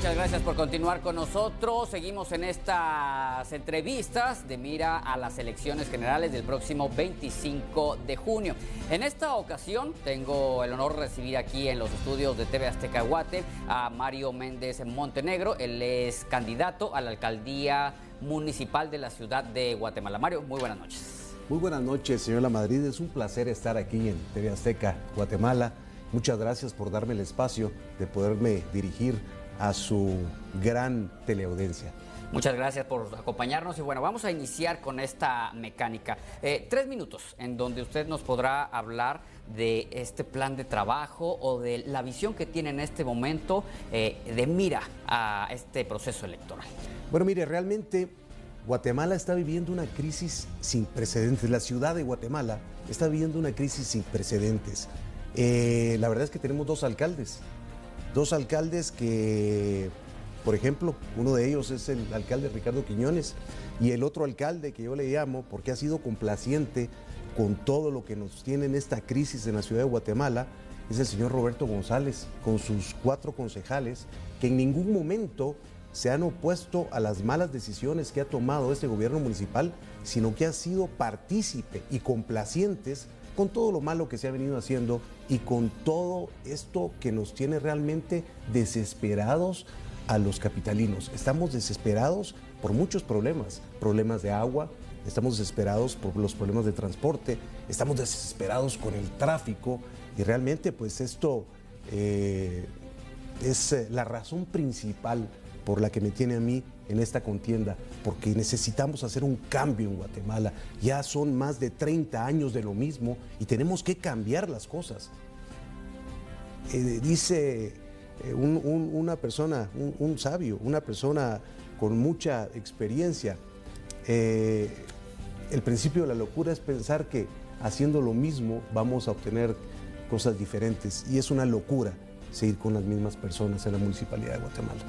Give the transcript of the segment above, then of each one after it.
Muchas gracias por continuar con nosotros. Seguimos en estas entrevistas de mira a las elecciones generales del próximo 25 de junio. En esta ocasión tengo el honor de recibir aquí en los estudios de TV Azteca Guate a Mario Méndez Montenegro. Él es candidato a la alcaldía municipal de la ciudad de Guatemala. Mario, muy buenas noches. Muy buenas noches, señor Lamadrid. Es un placer estar aquí en TV Azteca Guatemala. Muchas gracias por darme el espacio de poderme dirigir a su gran teleaudiencia. Muchas gracias por acompañarnos y bueno, vamos a iniciar con esta mecánica. 3 minutos en donde usted nos podrá hablar de este plan de trabajo o de la visión que tiene en este momento de mira a este proceso electoral. Bueno, mire, realmente Guatemala está viviendo una crisis sin precedentes. La ciudad de Guatemala está viviendo una crisis sin precedentes. La verdad es que tenemos dos alcaldes que, por ejemplo, uno de ellos es el alcalde Ricardo Quiñones y el otro alcalde que yo le llamo porque ha sido complaciente con todo lo que nos tiene en esta crisis en la ciudad de Guatemala, es el señor Roberto González con sus 4 concejales que en ningún momento se han opuesto a las malas decisiones que ha tomado este gobierno municipal, sino que han sido partícipe y complacientes con todo lo malo que se ha venido haciendo y con todo esto que nos tiene realmente desesperados a los capitalinos. Estamos desesperados por muchos problemas de agua, estamos desesperados por los problemas de transporte, estamos desesperados con el tráfico y realmente pues esto es la razón principal por la que me tiene a mí en esta contienda, porque necesitamos hacer un cambio en Guatemala. Ya son más de 30 años de lo mismo y tenemos que cambiar las cosas. Dice una persona, un sabio, una persona con mucha experiencia, el principio de la locura es pensar que haciendo lo mismo vamos a obtener cosas diferentes y es una locura seguir con las mismas personas en la Municipalidad de Guatemala.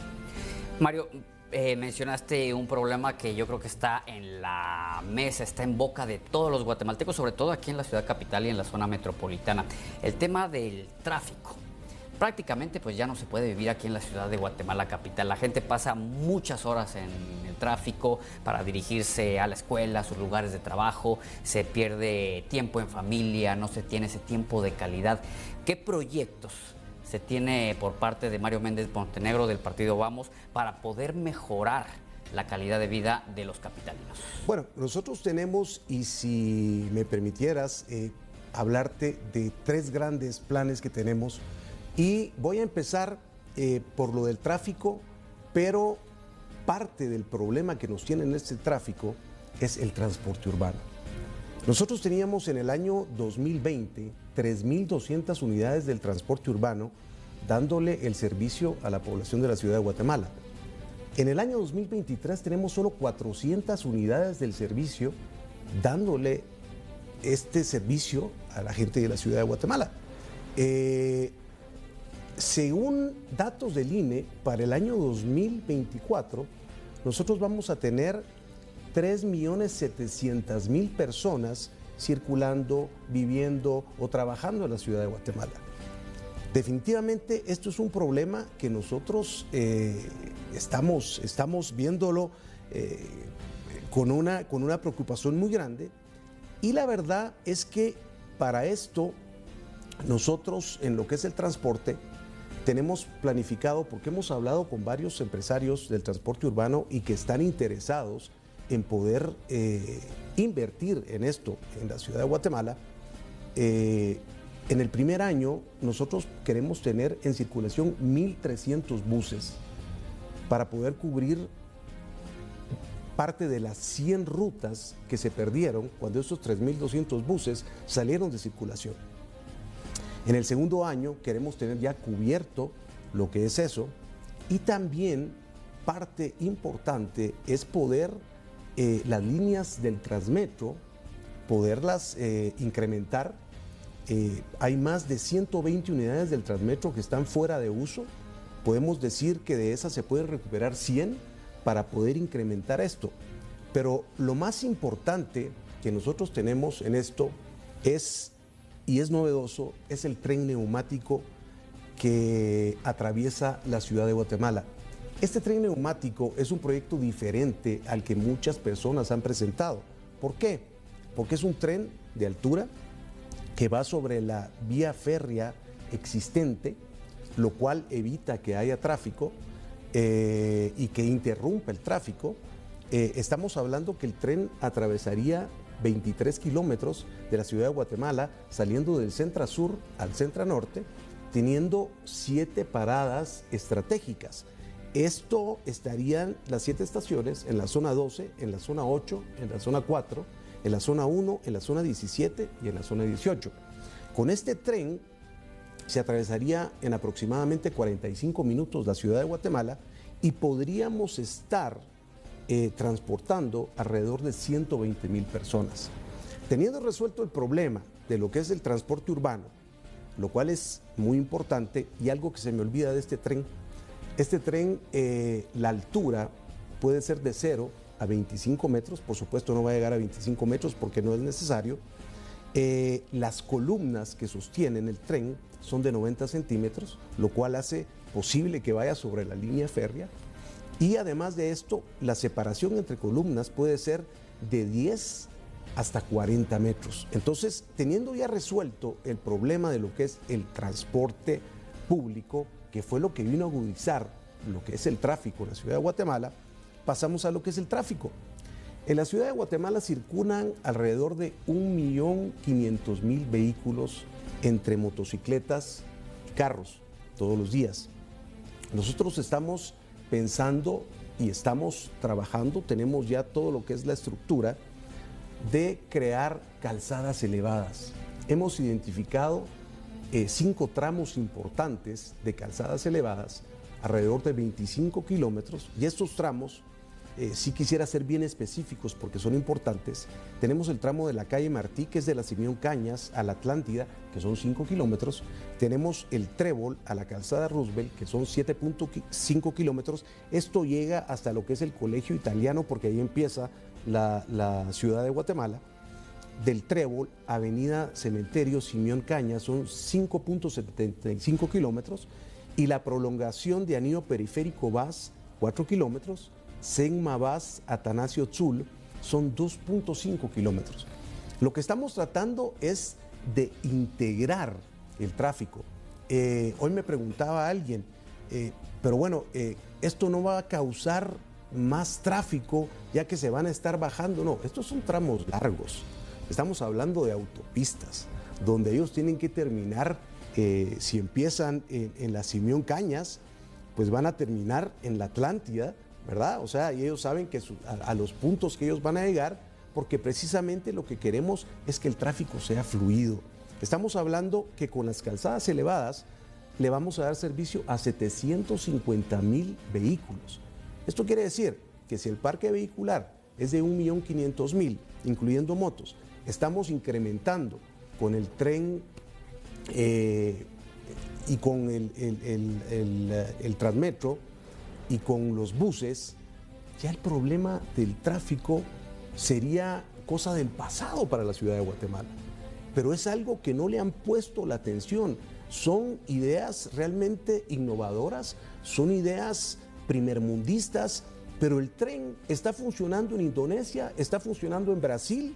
Mario, mencionaste un problema que yo creo que está en la mesa, está en boca de todos los guatemaltecos, sobre todo aquí en la ciudad capital y en la zona metropolitana. El tema del tráfico. Prácticamente pues ya no se puede vivir aquí en la ciudad de Guatemala capital. La gente pasa muchas horas en el tráfico para dirigirse a la escuela, a sus lugares de trabajo, se pierde tiempo en familia, no se tiene ese tiempo de calidad. ¿Qué proyectos se tiene por parte de Mario Méndez Montenegro del partido Vamos para poder mejorar la calidad de vida de los capitalinos? Bueno, nosotros tenemos, y si me permitieras, hablarte de 3 grandes planes que tenemos y voy a empezar por lo del tráfico, pero parte del problema que nos tiene en este tráfico es el transporte urbano. Nosotros teníamos en el año 2020 3.200 unidades del transporte urbano dándole el servicio a la población de la ciudad de Guatemala. En el año 2023 tenemos solo 400 unidades del servicio dándole este servicio a la gente de la ciudad de Guatemala. Según datos del INE, para el año 2024 nosotros vamos a tener 3.700.000 personas circulando, viviendo o trabajando en la ciudad de Guatemala. Definitivamente esto es un problema que nosotros estamos viéndolo con una preocupación muy grande y la verdad es que para esto nosotros en lo que es el transporte tenemos planificado, porque hemos hablado con varios empresarios del transporte urbano y que están interesados en poder invertir en esto en la ciudad de Guatemala. En el primer año nosotros queremos tener en circulación 1.300 buses para poder cubrir parte de las 100 rutas que se perdieron cuando esos 3.200 buses salieron de circulación. En el segundo año queremos tener ya cubierto lo que es eso y también parte importante es poder las líneas del Transmetro, poderlas incrementar. Hay más de 120 unidades del Transmetro que están fuera de uso. Podemos decir que de esas se pueden recuperar 100 para poder incrementar esto. Pero lo más importante que nosotros tenemos en esto es, y es novedoso, es el tren neumático que atraviesa la ciudad de Guatemala. Este tren neumático es un proyecto diferente al que muchas personas han presentado. ¿Por qué? Porque es un tren de altura que va sobre la vía férrea existente, lo cual evita que haya tráfico y que interrumpa el tráfico. Estamos hablando que el tren atravesaría 23 kilómetros de la ciudad de Guatemala, saliendo del centro sur al centro norte, teniendo 7 paradas estratégicas. Esto estarían las 7 estaciones en la zona 12, en la zona 8, en la zona 4, en la zona 1, en la zona 17 y en la zona 18. Con este tren se atravesaría en aproximadamente 45 minutos la ciudad de Guatemala y podríamos estar transportando alrededor de 120,000 personas. Teniendo resuelto el problema de lo que es el transporte urbano, lo cual es muy importante, y algo que se me olvida de este tren, la altura puede ser de 0 a 25 metros, por supuesto no va a llegar a 25 metros porque no es necesario. Las columnas que sostienen el tren son de 90 centímetros, lo cual hace posible que vaya sobre la línea férrea. Y además de esto, la separación entre columnas puede ser de 10 hasta 40 metros. Entonces, teniendo ya resuelto el problema de lo que es el transporte público, que fue lo que vino a agudizar lo que es el tráfico en la ciudad de Guatemala, pasamos a lo que es el tráfico. En la ciudad de Guatemala circulan alrededor de 1.500.000 vehículos entre motocicletas y carros todos los días. Nosotros estamos pensando y estamos trabajando, tenemos ya todo lo que es la estructura de crear calzadas elevadas. Hemos identificado 5 tramos importantes de calzadas elevadas, alrededor de 25 kilómetros, y estos tramos, sí quisiera ser bien específicos porque son importantes. Tenemos el tramo de la calle Martí, que es de la Simeón Cañas a la Atlántida, que son 5 kilómetros. Tenemos el Trébol a la calzada Roosevelt, que son 7.5 kilómetros. Esto llega hasta lo que es el Colegio Italiano, porque ahí empieza la ciudad de Guatemala. Del Trébol, avenida Cementerio, Simeón Cañas, son 5.75 kilómetros. Y la prolongación de anillo periférico VAS, 4 kilómetros. Senma VAS, Atanasio Tzul, son 2.5 kilómetros. Lo que estamos tratando es de integrar el tráfico. Hoy me preguntaba alguien, pero bueno, esto no va a causar más tráfico ya que se van a estar bajando. No, estos son tramos largos. Estamos hablando de autopistas, donde ellos tienen que terminar, si empiezan en la Simeón Cañas, pues van a terminar en la Atlántida, ¿verdad? O sea, y ellos saben que a los puntos que ellos van a llegar, porque precisamente lo que queremos es que el tráfico sea fluido. Estamos hablando que con las calzadas elevadas le vamos a dar servicio a 750,000 vehículos. Esto quiere decir que si el parque vehicular es de 1.500.000, incluyendo motos, estamos incrementando con el tren y con el Transmetro y con los buses, ya el problema del tráfico sería cosa del pasado para la ciudad de Guatemala. Pero es algo que no le han puesto la atención. Son ideas realmente innovadoras, son ideas primermundistas, pero el tren está funcionando en Indonesia, está funcionando en Brasil,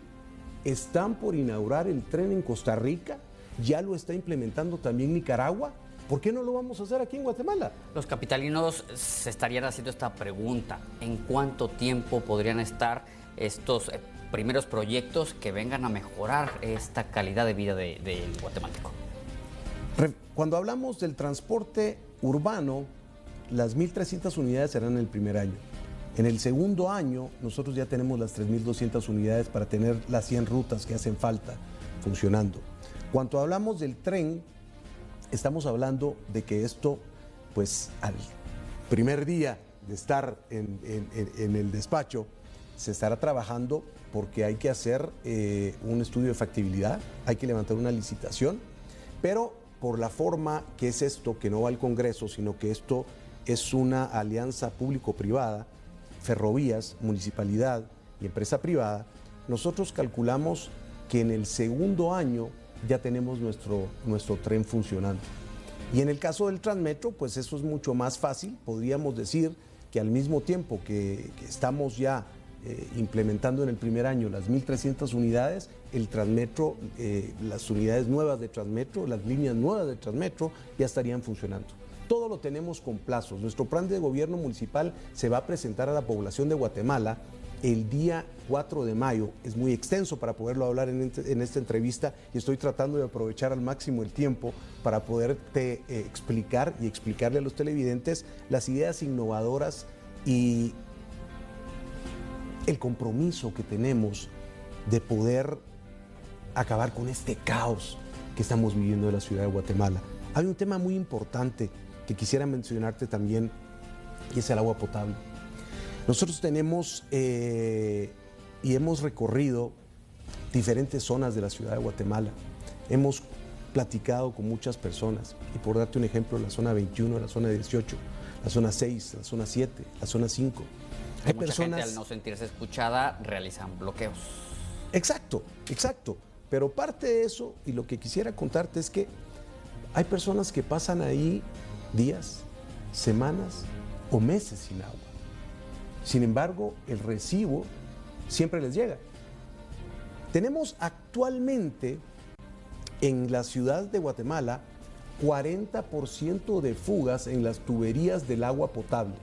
están por inaugurar el tren en Costa Rica, ya lo está implementando también Nicaragua. ¿Por qué no lo vamos a hacer aquí en Guatemala? Los capitalinos se estarían haciendo esta pregunta: ¿en cuánto tiempo podrían estar estos primeros proyectos que vengan a mejorar esta calidad de vida del guatemalteco? Cuando hablamos del transporte urbano, las 1.300 unidades serán en el primer año. En el segundo año, nosotros ya tenemos las 3.200 unidades para tener las 100 rutas que hacen falta funcionando. Cuando hablamos del tren, estamos hablando de que esto, pues al primer día de estar en el despacho, se estará trabajando porque hay que hacer un estudio de factibilidad, hay que levantar una licitación, pero por la forma que es esto, que no va al Congreso, sino que esto es una alianza público-privada, ferrovías, municipalidad y empresa privada, nosotros calculamos que en el segundo año ya tenemos nuestro tren funcionando. Y en el caso del Transmetro, pues eso es mucho más fácil. Podríamos decir que al mismo tiempo que estamos ya implementando en el primer año las 1.300 unidades, el Transmetro, las unidades nuevas de Transmetro, las líneas nuevas de Transmetro ya estarían funcionando. Todo lo tenemos con plazos. Nuestro plan de gobierno municipal se va a presentar a la población de Guatemala el día 4 de mayo. Es muy extenso para poderlo hablar en esta entrevista y estoy tratando de aprovechar al máximo el tiempo para poderte explicar y explicarle a los televidentes las ideas innovadoras y el compromiso que tenemos de poder acabar con este caos que estamos viviendo en la ciudad de Guatemala. Hay un tema muy importante que quisiera mencionarte también y es el agua potable. Nosotros tenemos y hemos recorrido diferentes zonas de la ciudad de Guatemala. Hemos platicado con muchas personas y por darte un ejemplo, la zona 21, la zona 18, la zona 6, la zona 7, la zona 5. Hay mucha gente al no sentirse escuchada realizan bloqueos. Exacto, exacto. Pero parte de eso, y lo que quisiera contarte es que hay personas que pasan ahí días, semanas o meses sin agua. Sin embargo, el recibo siempre les llega. Tenemos actualmente en la ciudad de Guatemala 40% de fugas en las tuberías del agua potable.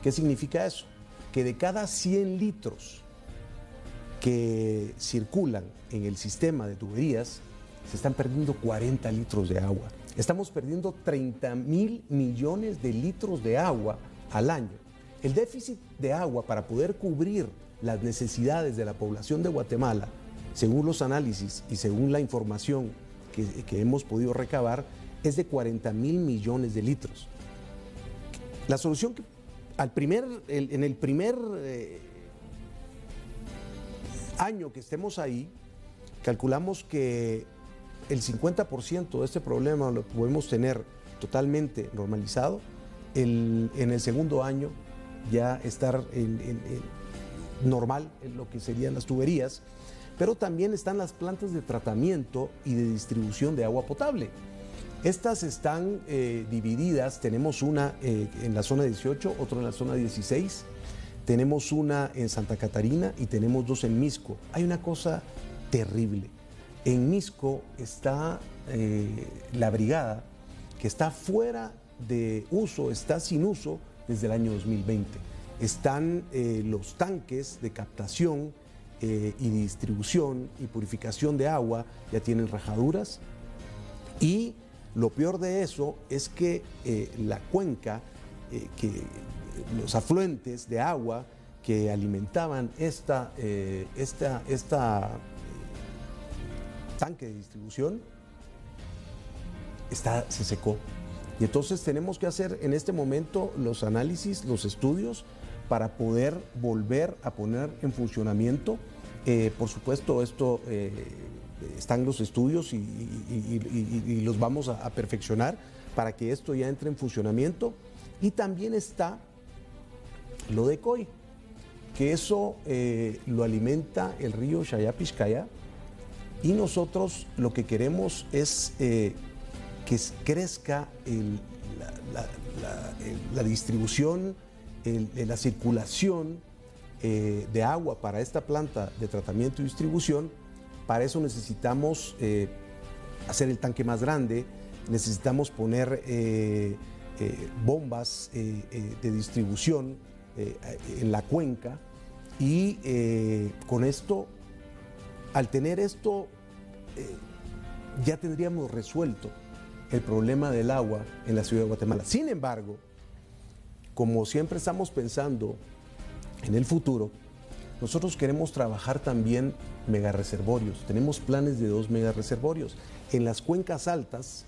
¿Qué significa eso? Que de cada 100 litros que circulan en el sistema de tuberías, se están perdiendo 40 litros de agua. Estamos perdiendo 30.000 millones de litros de agua al año. El déficit de agua para poder cubrir las necesidades de la población de Guatemala, según los análisis y según la información que hemos podido recabar, es de 40.000 millones de litros. La solución que en el primer año que estemos ahí, calculamos que el 50% de este problema lo podemos tener totalmente normalizado. En el segundo año ya estar normal en lo que serían las tuberías, pero también están las plantas de tratamiento y de distribución de agua potable. Estas están divididas, tenemos una en la zona 18, otra en la zona 16, tenemos una en Santa Catarina y tenemos dos en Misco. Hay una cosa terrible. En Misco está la brigada que está fuera de uso, está sin uso desde el año 2020. Están los tanques de captación y distribución y purificación de agua, ya tienen rajaduras y lo peor de eso es que la cuenca, los afluentes de agua que alimentaban esta tanque de distribución se secó. Y entonces tenemos que hacer en este momento los análisis, los estudios para poder volver a poner en funcionamiento. Por supuesto, esto están los estudios y los vamos a perfeccionar para que esto ya entre en funcionamiento. Y también está lo de COI, que eso lo alimenta el río Chayapixcaya, y nosotros lo que queremos es que crezca la distribución, la circulación de agua para esta planta de tratamiento y distribución. Para eso necesitamos hacer el tanque más grande, necesitamos poner bombas de distribución en la cuenca y con esto, al tener esto, ya tendríamos resuelto el problema del agua en la ciudad de Guatemala. Sin embargo, como siempre estamos pensando en el futuro, nosotros queremos trabajar también megareservorios. Tenemos planes de 2 megareservorios. En las cuencas altas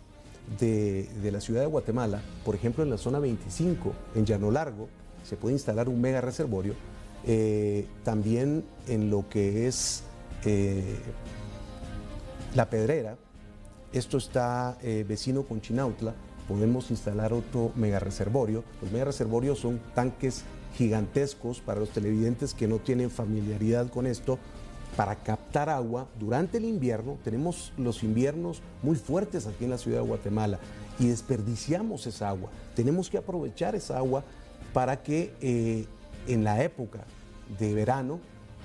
de la ciudad de Guatemala, por ejemplo en la zona 25, en Llano Largo, se puede instalar un megareservorio. También en lo que es La Pedrera, esto está vecino con Chinautla, podemos instalar otro megareservorio. Los megareservorios son tanques gigantescos para los televidentes que no tienen familiaridad con esto, para captar agua durante el invierno. Tenemos los inviernos muy fuertes aquí en la ciudad de Guatemala y desperdiciamos esa agua. Tenemos que aprovechar esa agua para que en la época de verano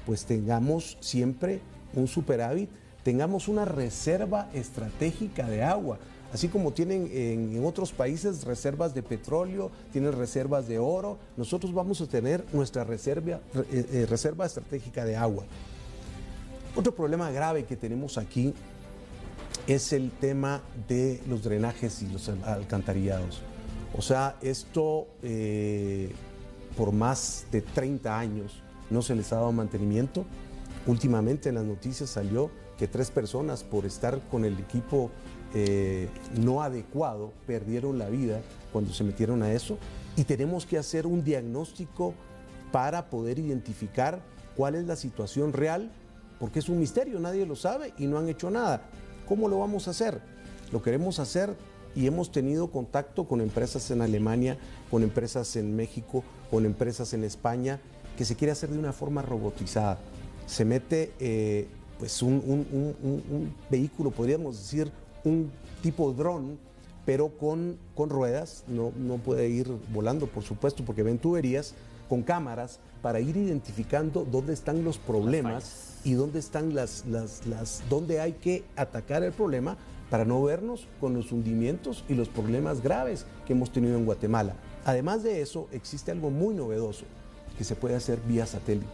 pues tengamos siempre un superávit, tengamos una reserva estratégica de agua. Así como tienen en otros países reservas de petróleo, tienen reservas de oro, nosotros vamos a tener nuestra reserva estratégica de agua. Otro problema grave que tenemos aquí es el tema de los drenajes y los alcantarillados. O sea, esto por más de 30 años no se les ha dado mantenimiento. Últimamente en las noticias salió que 3 personas por estar con el equipo no adecuado perdieron la vida cuando se metieron a eso, y tenemos que hacer un diagnóstico para poder identificar cuál es la situación real, porque es un misterio, nadie lo sabe y no han hecho nada. ¿Cómo lo vamos a hacer? Lo queremos hacer y hemos tenido contacto con empresas en Alemania, con empresas en México, con empresas en España, que se quiere hacer de una forma robotizada. Se mete pues un vehículo, podríamos decir, un tipo dron, pero con ruedas, no puede ir volando, por supuesto, porque ven tuberías, con cámaras, para ir identificando dónde están los problemas y dónde están dónde hay que atacar el problema para no vernos con los hundimientos y los problemas graves que hemos tenido en Guatemala. Además de eso, existe algo muy novedoso que se puede hacer vía satélite.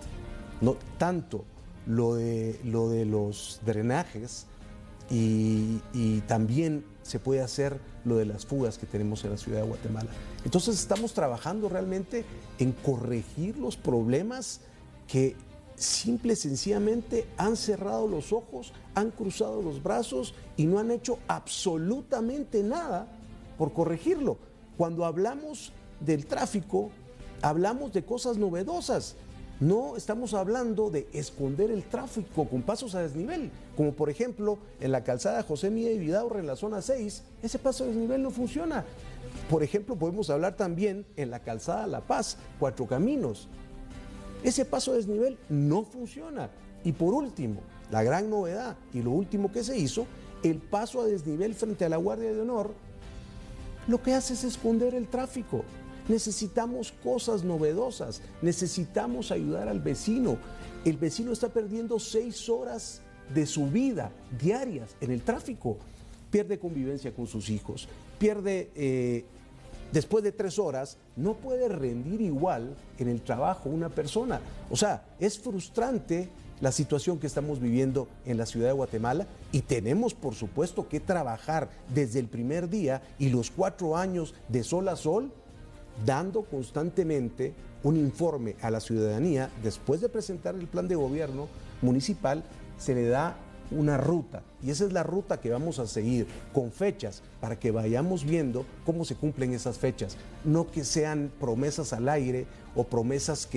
No tanto lo de los drenajes, y también se puede hacer lo de las fugas que tenemos en la ciudad de Guatemala. Entonces estamos trabajando realmente en corregir los problemas que simple y sencillamente han cerrado los ojos, han cruzado los brazos y no han hecho absolutamente nada por corregirlo. Cuando hablamos del tráfico, hablamos de cosas novedosas. No estamos hablando de esconder el tráfico con pasos a desnivel, como por ejemplo en la calzada José Mía y Vidaurre en la zona 6, ese paso a desnivel no funciona. Por ejemplo, podemos hablar también en la calzada La Paz, Cuatro Caminos, ese paso a desnivel no funciona. Y por último, la gran novedad y lo último que se hizo, el paso a desnivel frente a la Guardia de Honor, lo que hace es esconder el tráfico. Necesitamos cosas novedosas, necesitamos ayudar al vecino. El vecino está perdiendo 6 horas de su vida diarias en el tráfico. Pierde convivencia con sus hijos, pierde, después de 3 horas, no puede rendir igual en el trabajo una persona. O sea, es frustrante la situación que estamos viviendo en la ciudad de Guatemala, y tenemos, por supuesto, que trabajar desde el primer día y los 4 años de sol a sol, dando constantemente un informe a la ciudadanía. Después de presentar el plan de gobierno municipal, se le da una ruta, y esa es la ruta que vamos a seguir, con fechas, para que vayamos viendo cómo se cumplen esas fechas, no que sean promesas al aire o promesas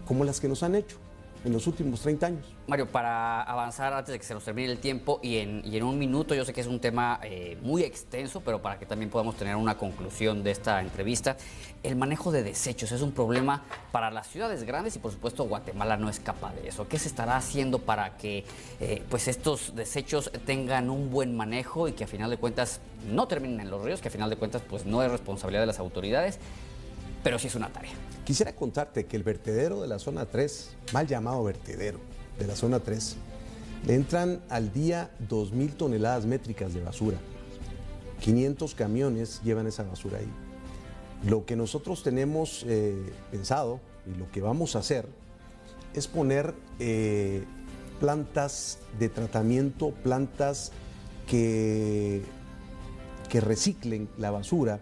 como las que nos han hecho en los últimos 30 años. Mario, para avanzar antes de que se nos termine el tiempo y en un minuto, yo sé que es un tema muy extenso, pero para que también podamos tener una conclusión de esta entrevista, el manejo de desechos es un problema para las ciudades grandes y por supuesto Guatemala no escapa de eso. ¿Qué se estará haciendo para que pues estos desechos tengan un buen manejo y que a final de cuentas no terminen en los ríos, que a final de cuentas pues no es responsabilidad de las autoridades, pero sí es una tarea? Quisiera contarte que el vertedero de la zona 3, mal llamado vertedero de la zona 3, le entran al día 2.000 toneladas métricas de basura. 500 camiones llevan esa basura ahí. Lo que nosotros tenemos pensado y lo que vamos a hacer es poner plantas de tratamiento, plantas que reciclen la basura,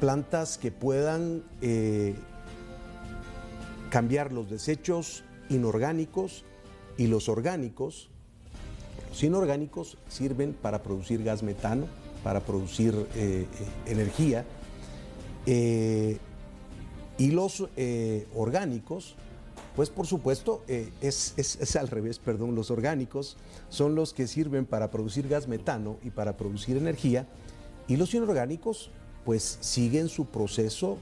plantas que puedan cambiar los desechos inorgánicos y los orgánicos. Los inorgánicos sirven para producir gas metano, para producir energía, y los orgánicos, pues por supuesto, es al revés, perdón, los orgánicos son los que sirven para producir gas metano y para producir energía, y los inorgánicos pues siguen su proceso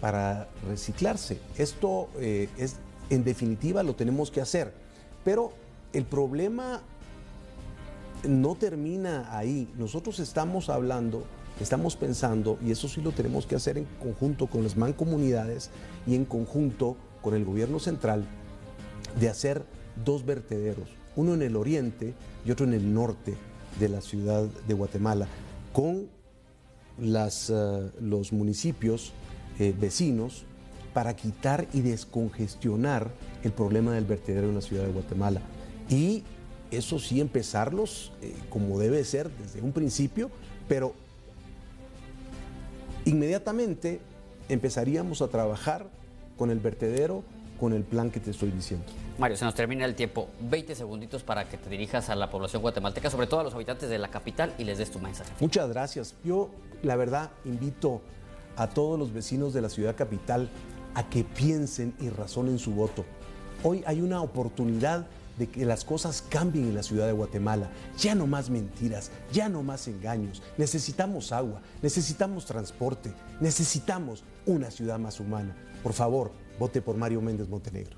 para reciclarse. Esto es, en definitiva, lo tenemos que hacer, pero el problema no termina ahí. Nosotros estamos hablando estamos pensando, y eso sí lo tenemos que hacer en conjunto con las mancomunidades y en conjunto con el gobierno central, de hacer 2 vertederos, uno en el oriente y otro en el norte de la ciudad de Guatemala, con los municipios vecinos, para quitar y descongestionar el problema del vertedero en la ciudad de Guatemala. Y eso sí, empezarlos como debe ser desde un principio, pero inmediatamente empezaríamos a trabajar con el vertedero, con el plan que te estoy diciendo. Mario, se nos termina el tiempo. 20 segunditos para que te dirijas a la población guatemalteca, sobre todo a los habitantes de la capital, y les des tu mensaje. Muchas gracias. Yo, la verdad, invito a todos los vecinos de la ciudad capital a que piensen y razonen su voto. Hoy hay una oportunidad de que las cosas cambien en la ciudad de Guatemala. Ya no más mentiras, ya no más engaños. Necesitamos agua, necesitamos transporte, necesitamos una ciudad más humana. Por favor, vote por Mario Méndez Montenegro.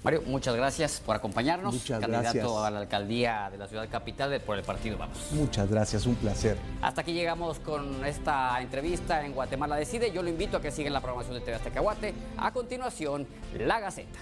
Mario, muchas gracias por acompañarnos. Muchas candidato gracias. a la alcaldía de la ciudad capital por el partido Vamos. Muchas gracias, un placer. Hasta aquí llegamos con esta entrevista en Guatemala Decide. Yo lo invito a que sigan la programación de TV Azteca Guate. A continuación, La Gaceta.